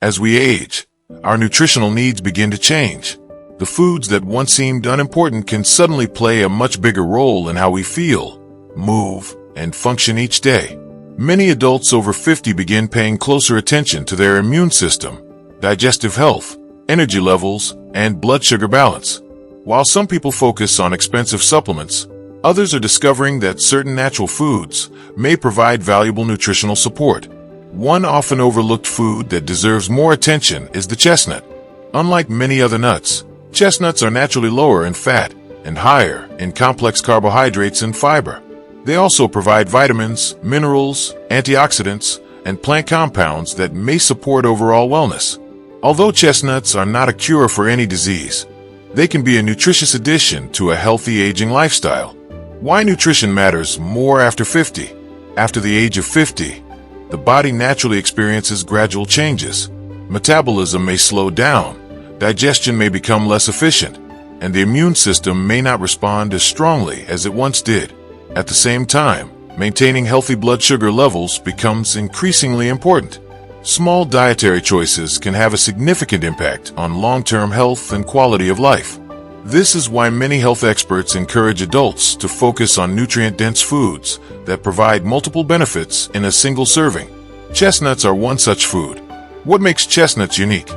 As we age, our nutritional needs begin to change. The foods that once seemed unimportant can suddenly play a much bigger role in how we feel, move, and function each day. Many adults over 50 begin paying closer attention to their immune system, digestive health, energy levels, and blood sugar balance. While some people focus on expensive supplements, others are discovering that certain natural foods may provide valuable nutritional support. One often overlooked food that deserves more attention is the chestnut. Unlike many other nuts, chestnuts are naturally lower in fat and higher in complex carbohydrates and fiber. They also provide vitamins, minerals, antioxidants, and plant compounds that may support overall wellness. Although chestnuts are not a cure for any disease, they can be a nutritious addition to a healthy aging lifestyle. Why nutrition matters more after 50? After the age of 50, the body naturally experiences gradual changes. Metabolism may slow down, digestion may become less efficient, and the immune system may not respond as strongly as it once did. At the same time, maintaining healthy blood sugar levels becomes increasingly important. Small dietary choices can have a significant impact on long-term health and quality of life. This is why many health experts encourage adults to focus on nutrient-dense foods that provide multiple benefits in a single serving. Chestnuts are one such food. What makes chestnuts unique?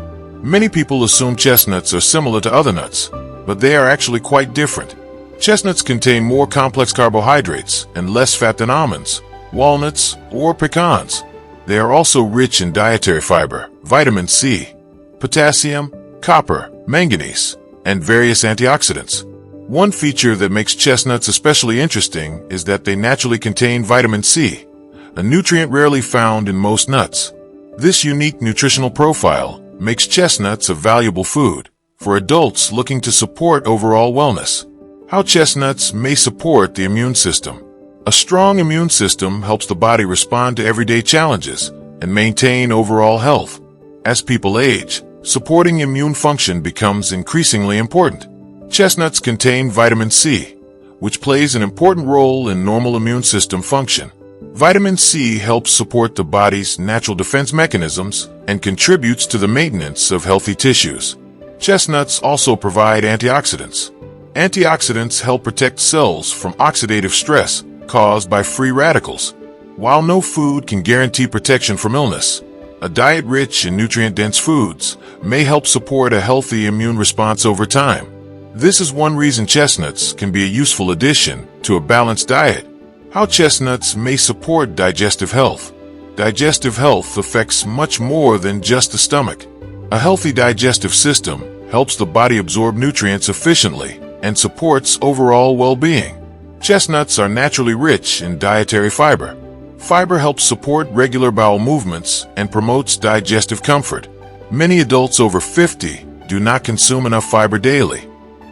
Many people assume chestnuts are similar to other nuts, but they are actually quite different. Chestnuts contain more complex carbohydrates and less fat than almonds, walnuts, or pecans. They are also rich in dietary fiber, vitamin C, potassium, copper, manganese, and various antioxidants. One feature that makes chestnuts especially interesting is that they naturally contain vitamin C, a nutrient rarely found in most nuts. This unique nutritional profile makes chestnuts a valuable food for adults looking to support overall wellness. How chestnuts may support the immune system. A strong immune system helps the body respond to everyday challenges and maintain overall health. As people age, supporting immune function becomes increasingly important. Chestnuts contain vitamin C, which plays an important role in normal immune system function. Vitamin C helps support the body's natural defense mechanisms and contributes to the maintenance of healthy tissues. Chestnuts also provide antioxidants. Antioxidants help protect cells from oxidative stress caused by free radicals. While no food can guarantee protection from illness, a diet rich in nutrient-dense foods may help support a healthy immune response over time. This is one reason chestnuts can be a useful addition to a balanced diet. How chestnuts may support digestive health. Digestive health affects much more than just the stomach. A healthy digestive system helps the body absorb nutrients efficiently and supports overall well-being. Chestnuts are naturally rich in dietary fiber. Fiber helps support regular bowel movements and promotes digestive comfort. Many adults over 50 do not consume enough fiber daily.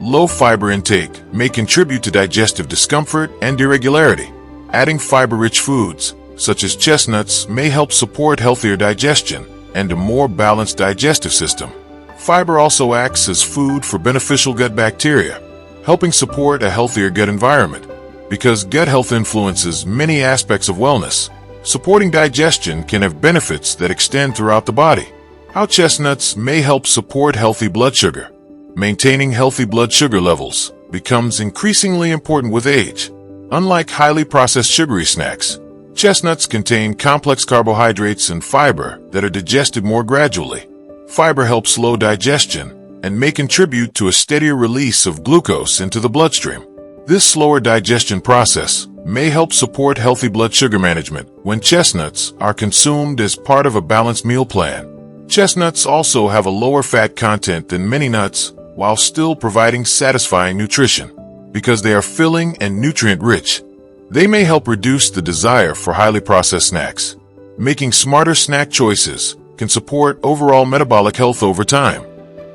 Low fiber intake may contribute to digestive discomfort and irregularity. Adding fiber-rich foods, such as chestnuts, may help support healthier digestion and a more balanced digestive system. Fiber also acts as food for beneficial gut bacteria, helping support a healthier gut environment. Because gut health influences many aspects of wellness, supporting digestion can have benefits that extend throughout the body. How chestnuts may help support healthy blood sugar. Maintaining healthy blood sugar levels becomes increasingly important with age. Unlike highly processed sugary snacks, chestnuts contain complex carbohydrates and fiber that are digested more gradually. Fiber helps slow digestion and may contribute to a steadier release of glucose into the bloodstream. This slower digestion process may help support healthy blood sugar management when chestnuts are consumed as part of a balanced meal plan. Chestnuts also have a lower fat content than many nuts while still providing satisfying nutrition. Because they are filling and nutrient-rich, they may help reduce the desire for highly processed snacks. Making smarter snack choices can support overall metabolic health over time.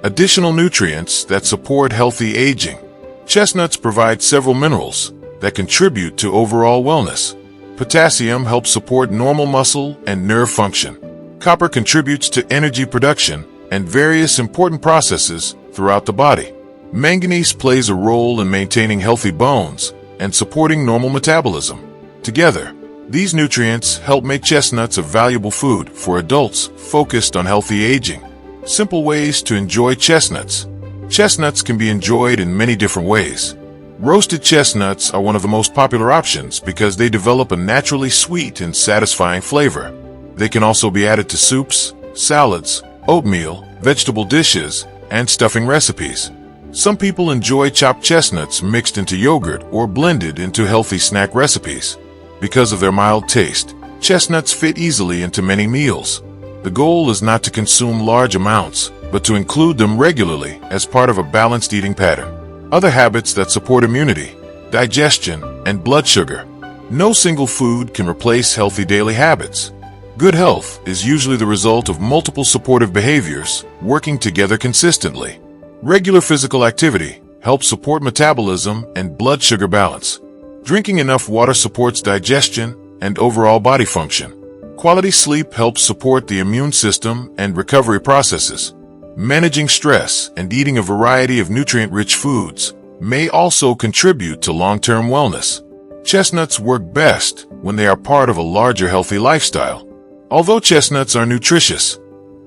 Additional nutrients that support healthy aging. Chestnuts provide several minerals that contribute to overall wellness. Potassium helps support normal muscle and nerve function. Copper contributes to energy production and various important processes throughout the body. Manganese plays a role in maintaining healthy bones and supporting normal metabolism. Together, These nutrients help make chestnuts a valuable food for adults focused on healthy aging. Simple ways to enjoy chestnuts. Chestnuts can be enjoyed in many different ways. Roasted chestnuts are one of the most popular options because they develop a naturally sweet and satisfying flavor. They can also be added to soups, salads, oatmeal, vegetable dishes, and stuffing recipes. Some people enjoy chopped chestnuts mixed into yogurt or blended into healthy snack recipes. Because of their mild taste, chestnuts fit easily into many meals. The goal is not to consume large amounts, but to include them regularly as part of a balanced eating pattern. Other habits that support immunity, digestion, and blood sugar. No single food can replace healthy daily habits. Good health is usually the result of multiple supportive behaviors working together consistently. Regular physical activity helps support metabolism and blood sugar balance. Drinking enough water supports digestion and overall body function. Quality sleep helps support the immune system and recovery processes. Managing stress and eating a variety of nutrient-rich foods may also contribute to long-term wellness. Chestnuts work best when they are part of a larger healthy lifestyle. Although chestnuts are nutritious,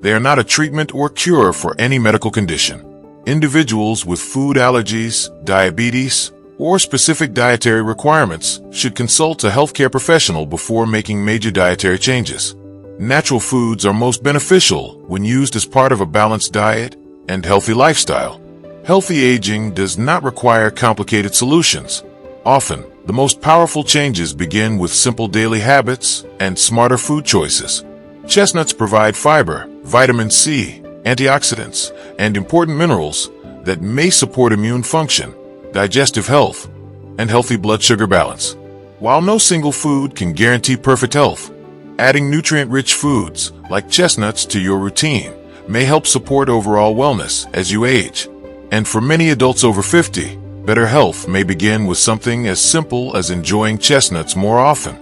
they are not a treatment or cure for any medical condition. Individuals with food allergies, diabetes, or specific dietary requirements should consult a healthcare professional before making major dietary changes. Natural foods are most beneficial when used as part of a balanced diet and healthy lifestyle. Healthy aging does not require complicated solutions. Often, the most powerful changes begin with simple daily habits and smarter food choices. Chestnuts provide fiber, vitamin C, antioxidants, and important minerals that may support immune function, digestive health, and healthy blood sugar balance. While no single food can guarantee perfect health, adding nutrient-rich foods like chestnuts to your routine may help support overall wellness as you age. And for many adults over 50, better health may begin with something as simple as enjoying chestnuts more often.